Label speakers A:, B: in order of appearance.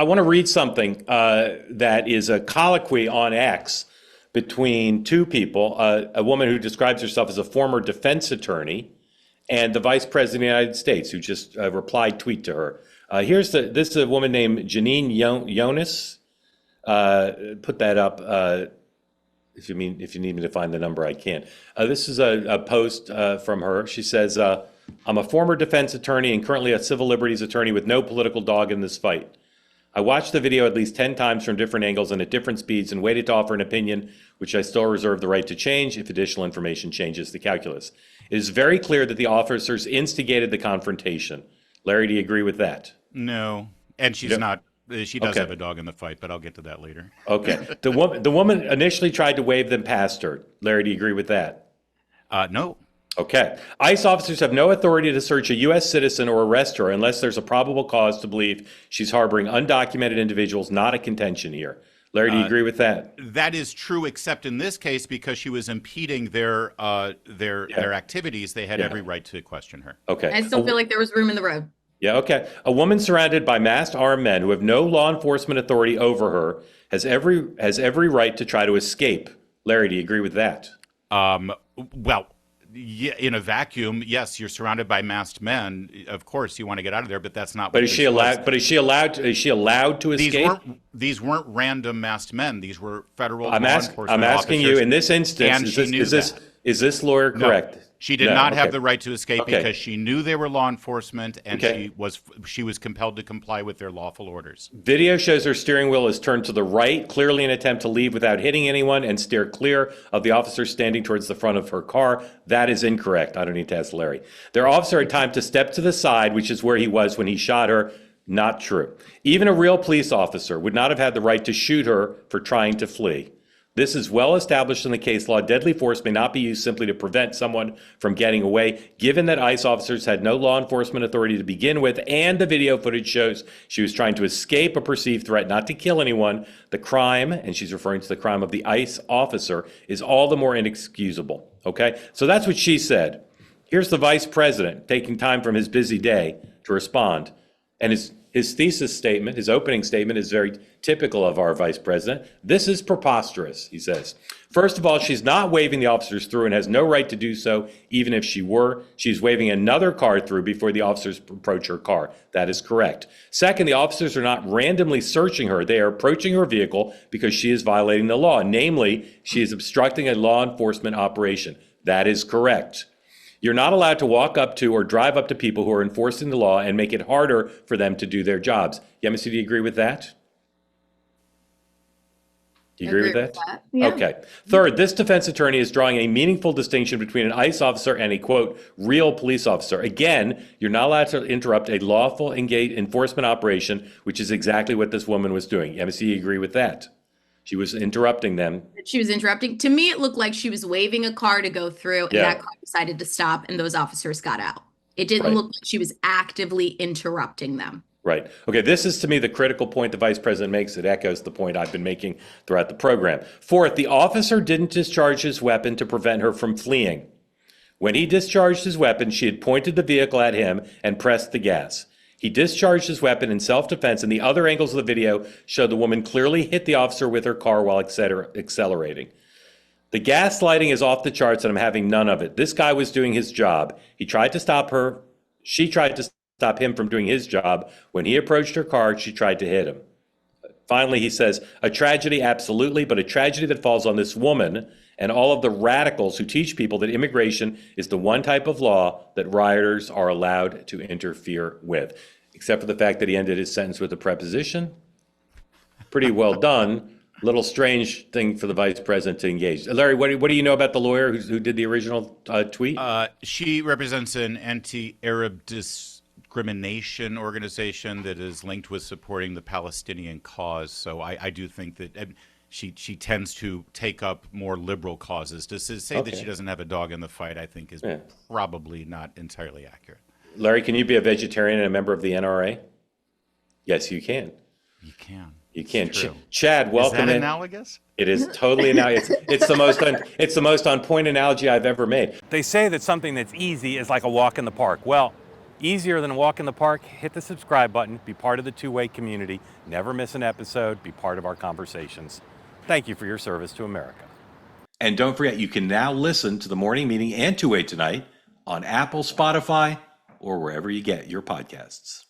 A: I want to read something that is a colloquy on X between two people, a woman who describes herself as a former defense attorney and the Vice President of the United States, who just replied tweet to her. This is a woman named Janine Yonis. Put that up if you need me to find the number, I can. This is a post from her. She says, "I'm a former defense attorney and currently a civil liberties attorney with no political dog in this fight. I watched the video at least 10 times from different angles and at different speeds and waited to offer an opinion, which I still reserve the right to change if additional information changes the calculus. It is very clear that the officers instigated the confrontation." Larry, do you agree with that?
B: No, and she's not. She does
A: Okay.
B: have a dog in the fight, but I'll get to that later.
A: Okay. The woman initially tried to wave them past her. Larry, do you agree with that?
B: No.
A: Okay. ICE officers have no authority to search a U.S. citizen or arrest her unless there's a probable cause to believe she's harboring undocumented individuals, not a contention here. Larry, do you agree with that?
B: That is true, except in this case, because she was impeding their activities, they had every right to question her.
A: Okay.
C: I still feel like there was room in the road.
A: Yeah, okay. A woman surrounded by masked armed men who have no law enforcement authority over her has every right to try to escape. Larry, do you agree with that?
B: Well, yeah, in a vacuum, yes, you're surrounded by masked men. Of course, you want to get out of there, but that's not.
A: But is she allowed? But is she allowed to escape?
B: These weren't random masked men. These were federal law
A: I'm
B: enforcement
A: asking you in this instance. Is this lawyer correct?
B: No, she did not have the right to escape because she knew they were law enforcement, and she was compelled to comply with their lawful orders.
A: Video shows her steering wheel is turned to the right, clearly an attempt to leave without hitting anyone and steer clear of the officer standing towards the front of her car. That is incorrect. I don't need to ask Larry. Their officer had time to step to the side, which is where he was when he shot her. Not true. Even a real police officer would not have had the right to shoot her for trying to flee. This is well established in the case law. Deadly force may not be used simply to prevent someone from getting away. Given that ICE officers had no law enforcement authority to begin with, and the video footage shows she was trying to escape a perceived threat, not to kill anyone, the crime, and she's referring to the crime of the ICE officer, is all the more inexcusable. Okay? So that's what she said. Here's the vice president taking time from his busy day to respond. And his thesis statement, his opening statement, is very typical of our vice president. "This is preposterous," he says. "First of all, she's not waving the officers through and has no right to do so, even if she were. She's waving another car through before the officers approach her car. That is correct. Second, the officers are not randomly searching her. They are approaching her vehicle because she is violating the law. Namely, she is obstructing a law enforcement operation. That is correct. You're not allowed to walk up to or drive up to people who are enforcing the law and make it harder for them to do their jobs." Yemisi, do you agree with that? Do you agree with that?
C: Yeah.
A: Okay. Third, this defense attorney is drawing a meaningful distinction between an ICE officer and a, quote, real police officer. Again, you're not allowed to interrupt a lawful enforcement operation, which is exactly what this woman was doing. Yemisi, you agree with that? She was interrupting them.
C: She was interrupting. To me, it looked like she was waving a car to go through, and that car decided to stop, and those officers got out. It didn't look like she was actively interrupting them.
A: Right. Okay, this is to me the critical point the vice president makes. It echoes the point I've been making throughout the program. Fourth, the officer didn't discharge his weapon to prevent her from fleeing. When he discharged his weapon, she had pointed the vehicle at him and pressed the gas. He discharged his weapon in self-defense, and the other angles of the video show the woman clearly hit the officer with her car while accelerating. The gaslighting is off the charts, and I'm having none of it. This guy was doing his job. He tried to stop her. She tried to stop him from doing his job. When he approached her car, she tried to hit him. Finally, he says, a tragedy, absolutely, but a tragedy that falls on this woman and all of the radicals who teach people that immigration is the one type of law that rioters are allowed to interfere with. Except for the fact that he ended his sentence with a preposition. Pretty well done. Little strange thing for the vice president to engage. Larry, what do you know about the lawyer who did the original tweet?
B: She represents an anti-Arab discrimination organization that is linked with supporting the Palestinian cause. So I do think that she tends to take up more liberal causes. To say that she doesn't have a dog in the fight, I think, is probably not entirely accurate.
A: Larry, can you be a vegetarian and a member of the NRA? Yes, you can.
B: You can.
A: You can. Chad, welcome in.
B: Is that analogous?
A: It is totally analogous. It's the most on point analogy I've ever made.
D: They say that something that's easy is like a walk in the park. Well,
A: Easier than a walk in the park, hit the subscribe button, be part of the two-way community, never miss an episode, be part of our conversations. Thank you for your service to America. And don't forget, you can now listen to the morning meeting and Two-Way Tonight on Apple, Spotify, or wherever you get your podcasts.